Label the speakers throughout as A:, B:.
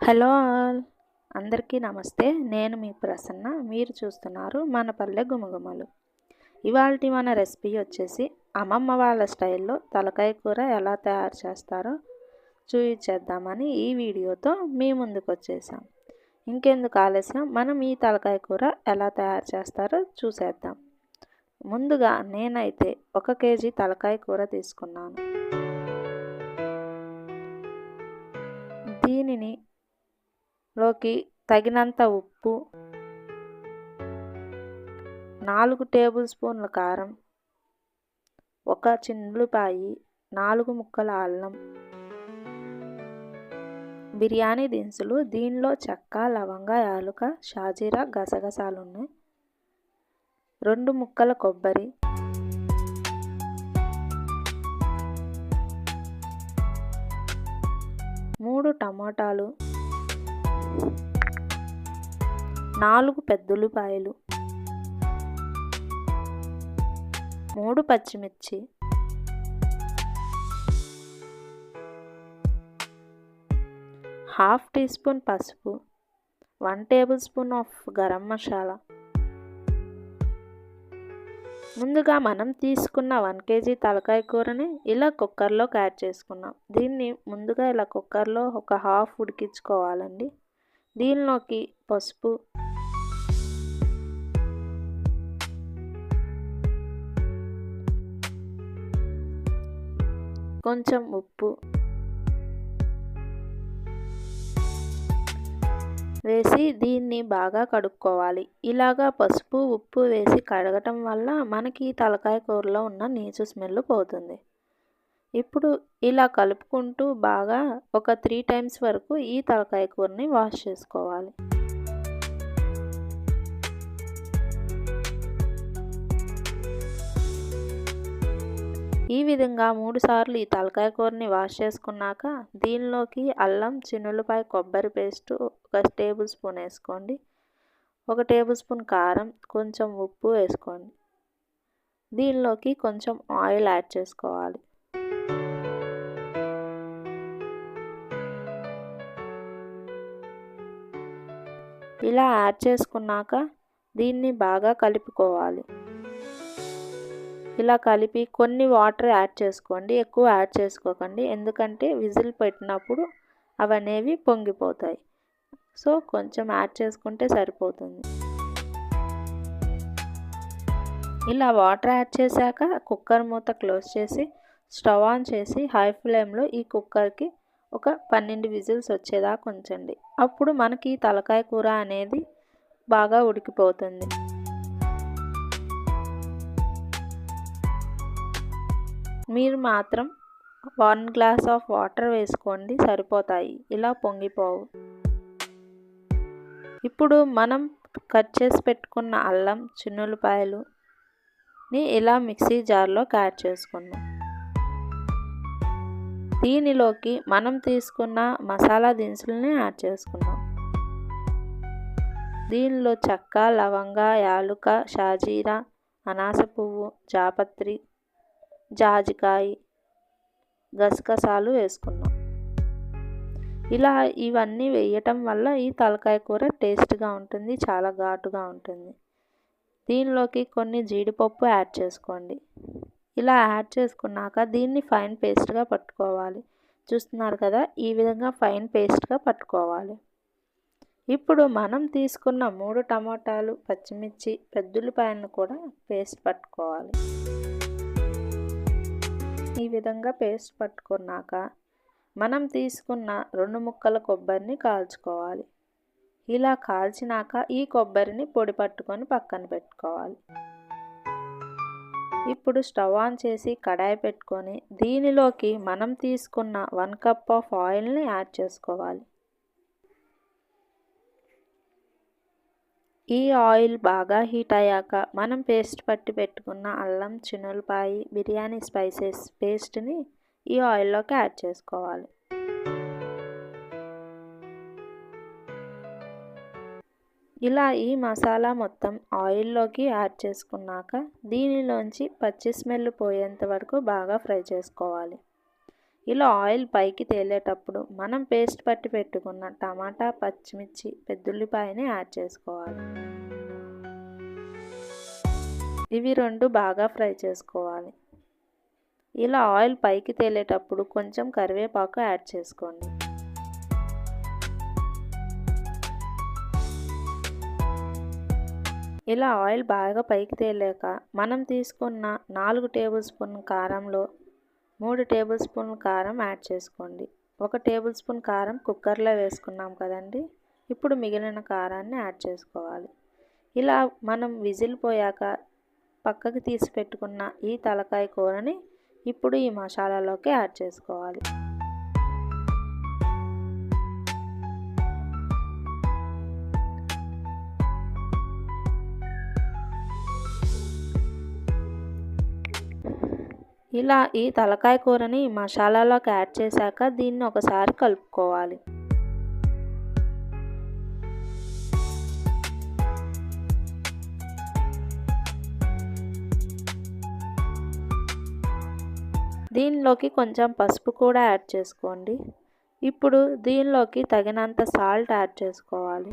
A: Hello all, అందరికీ నమస్తే. నేను మీ ప్రసన్న. మీరు చూస్తున్నారు మన పల్లె గుమగుమలు. ఇవాల్టి మన రెసిపీ వచ్చేసి అమ్మమ్మ వాళ్ళ స్టైల్లో తలకాయ కూర ఎలా తయారు చేస్తారో చూపించేద్దామని ఈ వీడియోతో మీ ముందుకు వచ్చేసాం. ఇంకెందుకు ఆలస్యం, మనం ఈ తలకాయ కూర ఎలా తయారు చేస్తారో చూసేద్దాం. ముందుగా నేనైతే 1 కేజీ తలకాయ కూర తీసుకున్నాను. దీనిని లోకి తగినంత ఉప్పు, 4 టేబుల్ స్పూన్ల కారం, 1 చిన్నులపాయి, 4 ముక్కల అల్లం, బిర్యానీ దినుసులు, దీనిలో చెక్క, లవంగ, యాలుక, షాజీరా, గసగసాలు ఉన్నాయి, 2 ముక్కల కొబ్బరి, 3 టమాటాలు, 4 పెద్దుల్లిపాయలు, 3 పచ్చిమిర్చి, 1/2 టీ స్పూన్ పసుపు, 1 table spoon of garam masala. ముందుగా మనం తీసుకున్న 1 కేజీ తలకాయ కూరని ఇలా కుక్కర్లోకి యాడ్ చేసుకున్నాం. దీన్ని ముందుగా ఇలా కుక్కర్లో ఒక హాఫ్ ఉడికించుకోవాలండి. దీనిలోకి పసుపు, కొంచెం ఉప్పు వేసి దీన్ని బాగా కడుక్కోవాలి. ఇలాగా పసుపు ఉప్పు వేసి కడగటం వల్ల మనకి తలకాయ కూరలో ఉన్న నీచు స్మెల్ పోతుంది. ఇప్పుడు ఇలా కలుపుకుంటూ బాగా ఒక 3 టైమ్స్ వరకు ఈ తలకాయ కూరని వాష్ చేసుకోవాలి. ఈ విధంగా 3 సార్లు ఈ తలకాయ కూరని వాష్ చేసుకున్నాక దీనిలోకి అల్లం, చిన్నులపాయ, కొబ్బరి పేస్ట్ 1 టేబుల్ స్పూన్ వేసుకోండి. 1 టేబుల్ స్పూన్ కారం, కొంచెం ఉప్పు వేసుకోండి. దీనిలోకి కొంచెం ఆయిల్ యాడ్ చేసుకోవాలి. ఇలా యాడ్ చేసుకున్నాక దీన్ని బాగా కలుపుకోవాలి. ఇలా కలిపి కొన్ని వాటర్ యాడ్ చేసుకోండి, ఎక్కువ యాడ్ చేసుకోకండి, ఎందుకంటే విజిల్ పెట్టినప్పుడు అవనేవి పొంగిపోతాయి. సో కొంచెం యాడ్ చేసుకుంటే సరిపోతుంది. ఇలా వాటర్ యాడ్ చేశాక కుక్కర్ మూత క్లోజ్ చేసి స్టవ్ ఆన్ చేసి హై ఫ్లేమ్లో ఈ కుక్కర్కి ఒక 12 విజిల్స్ వచ్చేదాకా ఉంచండి. అప్పుడు మనకి తలకాయ కూర అనేది బాగా ఉడికిపోతుంది. మీరు మాత్రం 1 గ్లాస్ ఆఫ్ వాటర్ వేసుకోండి, సరిపోతాయి, ఇలా పొంగిపోవు. ఇప్పుడు మనం కట్ చేసి పెట్టుకున్న అల్లం, చిన్నులపాయలుని ఇలా మిక్సీ జార్లోకి యాడ్ చేసుకుందాం. దీనిలోకి మనం తీసుకున్న మసాలా దినుసులని యాడ్ చేసుకుందాం. దీనిలో చెక్క, లవంగ, యాలుక, షాజీరా, అనాస పువ్వు, జాపత్రి, జాజికాయ, గసగసాలు వేసుకున్నాం. ఇలా ఇవన్నీ వేయటం వల్ల ఈ తలకాయ కూర టేస్ట్గా ఉంటుంది, చాలా ఘాటుగా ఉంటుంది. దీనిలోకి కొన్ని జీడిపప్పు యాడ్ చేసుకోండి. ఇలా యాడ్ చేసుకున్నాక దీన్ని ఫైన్ పేస్ట్గా పట్టుకోవాలి. చూస్తున్నారు కదా, ఈ విధంగా ఫైన్ పేస్ట్గా పట్టుకోవాలి. ఇప్పుడు మనం తీసుకున్న 3 టమాటాలు, పచ్చిమిర్చి, పెద్దుల్లిపాయలను కూడా పేస్ట్ పట్టుకోవాలి. ఈ విధంగా పేస్ట్ పట్టుకున్నాక మనం తీసుకున్న 2 ముక్కల కొబ్బరిని కాల్చుకోవాలి. ఇలా కాల్చినాక ఈ కొబ్బరిని పొడి పట్టుకొని పక్కన పెట్టుకోవాలి. ఇప్పుడు స్టవ్ ఆన్ చేసి కడాయి పెట్టుకొని దీనిలోకి మనం తీసుకున్న 1 కప్ ఆఫ్ ఆయిల్ని యాడ్ చేసుకోవాలి. ఈ ఆయిల్ బాగా హీట్ అయ్యాక మనం పేస్ట్ పట్టి పెట్టుకున్న అల్లం, చిన్నులపాయ, బిర్యానీ స్పైసెస్ పేస్ట్ని ఈ ఆయిల్లోకి యాడ్ చేసుకోవాలి. ఇలా ఈ మసాలా మొత్తం ఆయిల్లోకి యాడ్ చేసుకున్నాక దీనిలోంచి పచ్చి స్మెల్ పోయేంత వరకు బాగా ఫ్రై చేసుకోవాలి. ఇలా ఆయిల్ పైకి తేలేటప్పుడు మనం పేస్ట్ పట్టి పెట్టుకున్న టమాటా, పచ్చిమిర్చి, పెద్దుల్లిపాయని యాడ్ చేసుకోవాలి. ఇవి రెండు బాగా ఫ్రై చేసుకోవాలి. ఇలా ఆయిల్ పైకి తేలేటప్పుడు కొంచెం కరివేపాకు యాడ్ చేసుకోండి. ఇలా ఆయిల్ బాగా పైకి తేలాక మనం తీసుకున్న 4 టేబుల్ స్పూన్ కారంలో 3 టేబుల్ స్పూన్ల కారం యాడ్ చేసుకోండి. 1 టేబుల్ స్పూన్ కారం కుక్కర్లో వేసుకున్నాం కదండి. ఇప్పుడు మిగిలిన కారాన్ని యాడ్ చేసుకోవాలి. ఇలా మనం విజిల్ పోయాక పక్కకి తీసి పెట్టుకున్న ఈ తలకాయ కూరని ఇప్పుడు ఈ మసాలాలోకి యాడ్ చేసుకోవాలి. ఇలా ఈ తలకాయ కూరని మసాలాలోకి యాడ్ చేశాక దీన్ని ఒకసారి కలుపుకోవాలి. దీనిలోకి కొంచెం పసుపు కూడా యాడ్ చేసుకోండి. ఇప్పుడు దీనిలోకి తగినంత సాల్ట్ యాడ్ చేసుకోవాలి.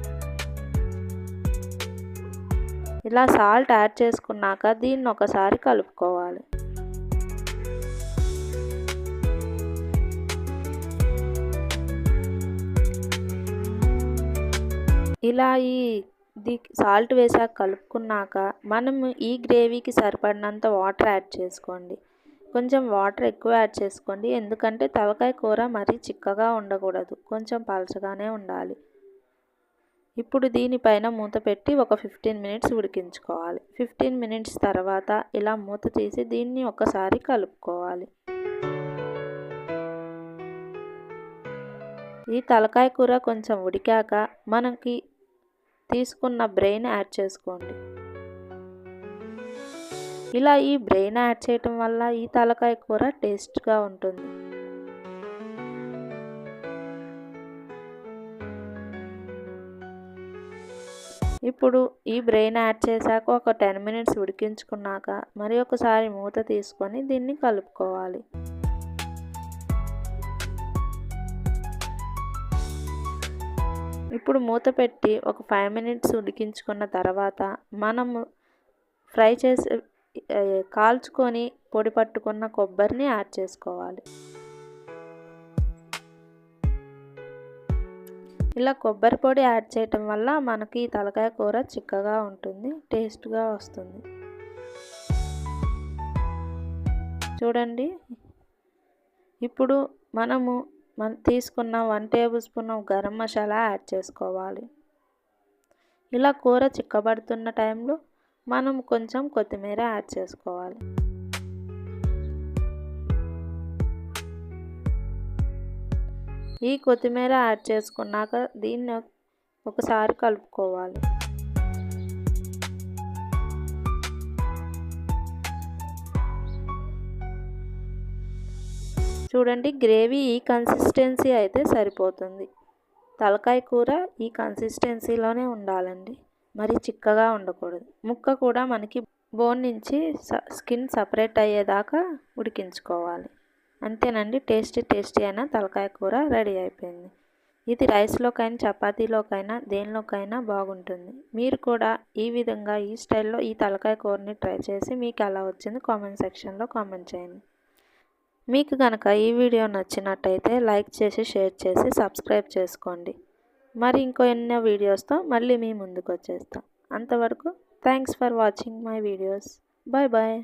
A: ఇలా సాల్ట్ యాడ్ చేసుకున్నాక దీన్ని ఒకసారి కలుపుకోవాలి. ఇలా సాల్ట్ వేసాక కలుపుకున్నాక మనం ఈ గ్రేవీకి సరిపడినంత వాటర్ యాడ్ చేసుకోండి. కొంచెం వాటర్ ఎక్కువ యాడ్ చేసుకోండి, ఎందుకంటే తలకాయ కూర మరీ చిక్కగా ఉండకూడదు, కొంచెం పలచగానే ఉండాలి. ఇప్పుడు దీనిపైన మూత పెట్టి ఒక 15 మినిట్స్ ఉడికించుకోవాలి. 15 మినిట్స్ తర్వాత ఇలా మూత తీసి దీన్ని ఒకసారి కలుపుకోవాలి. ఈ తలకాయ కూర కొంచెం ఉడికాక మనకి తీసుకున్న బ్రెయిన్ యాడ్ చేసుకోండి. ఇలా ఈ బ్రెయిన్ యాడ్ చేయటం వల్ల ఈ తలకాయ కూర టేస్ట్గా ఉంటుంది. ఇప్పుడు ఈ బ్రెయిన్ యాడ్ చేశాక ఒక 10 మినిట్స్ ఉడికించుకున్నాక మరి ఒకసారి మూత తీసుకొని దీన్ని కలుపుకోవాలి. ఇప్పుడు మూత పెట్టి ఒక 5 మినిట్స్ ఉడికించుకున్న తర్వాత మనము ఫ్రై చేసి కాల్చుకొని పొడి పట్టుకున్న కొబ్బరిని యాడ్ చేసుకోవాలి. ఇలా కొబ్బరి పొడి యాడ్ చేయటం వల్ల మనకి తలకాయ కూర చిక్కగా ఉంటుంది, టేస్ట్గా వస్తుంది. చూడండి, ఇప్పుడు మనము తీసుకున్న 1 table spoon garam masala add చేసుకోవాలి. ఇలా కూర చిక్కబడుతున్న టైంలో మనం కొంచెం కొత్తిమీర యాడ్ చేసుకోవాలి. ఈ కొత్తిమీర యాడ్ చేసుకున్నాక దీన్ని ఒకసారి కలుపుకోవాలి. చూడండి, గ్రేవీ ఈ కన్సిస్టెన్సీ అయితే సరిపోతుంది. తలకాయ కూర ఈ కన్సిస్టెన్సీలోనే ఉండాలండి, మరి చిక్కగా ఉండకూడదు. ముక్క కూడా మనకి బోన్ నుంచి స్కిన్ సపరేట్ అయ్యేదాకా ఉడికించుకోవాలి. అంతేనండి, టేస్టీ అయిన తలకాయ కూర రెడీ అయిపోయింది. ఇది రైస్లోకైనా చపాతీలోకైనా దేనిలోకైనా బాగుంటుంది. మీరు కూడా ఈ విధంగా ఈ స్టైల్లో ఈ తలకాయ కూరని ట్రై చేసి మీకు ఎలా వచ్చింది కామెంట్ సెక్షన్లో కామెంట్ చేయండి. మీకు కనుక ఈ వీడియో నచ్చినట్టయితే లైక్ చేసి షేర్ చేసి సబ్స్క్రైబ్ చేసుకోండి. మరి ఎన్నో వీడియోస్తో మళ్ళీ మీ ముందుకు వచ్చేస్తాం. అంతవరకు thanks for watching my videos. Bye bye.